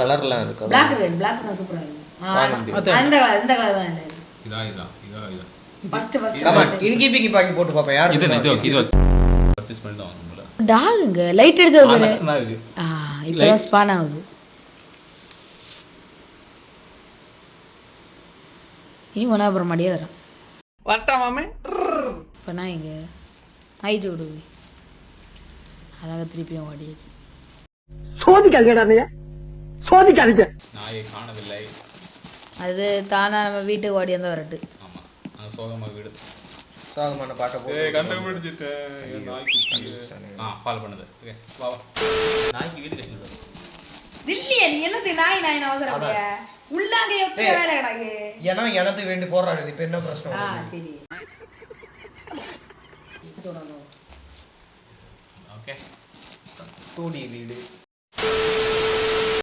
கலர்லாம் இருக்கு. பிளாக் தான் சூப்பரா இருக்கு. அந்த கலர் தான் இல்ல. இதா. ஃபர்ஸ்ட் இன்கிபிங்கி பாக்கி போட்டு பாப்பேன் யார் இது பர்ச்சேஸ் பண்ணிட்டு வாங்குறோம்ல. டாகுங்க லைட் அடிச்சது பாரு. இருக்கு. இப்பதான் ஸ்பான் ஆகுது. இனி ஒன்னா அப்புறம் மடியே வரான். வரட்டா மாமே. இப்போ நான் இங்கே ஆயிடுச்சு விடுது. அதாக திருப்பியும் ஓடியாச்சு. சோதிக்காதீங்க. நாயை காணவில்லை. அது தானா நம்ம வீட்டுக்கு ஓடியாந்து வரட்டு. ஆமா, அந்த சோகமா வீடு. சோகமான பாட்டை போட்டு கண்டுபிடிச்சிட்டேன். நாய்க்கு ஃபாலோ பண்ணுது. ஓகே வா வா. நாய்க்கு வீடு கட்டிட்டு இல்லையே நீ என்னது நாய் அவசரப்படிய உள்ளாங்க எத்தனை வேலை கிடக்கு. ஏன்னா எனக்கு வேண்டி போறாங்க. இப்போ என்ன பிரச்சனை? சரி ஓகே. 2D வீடு.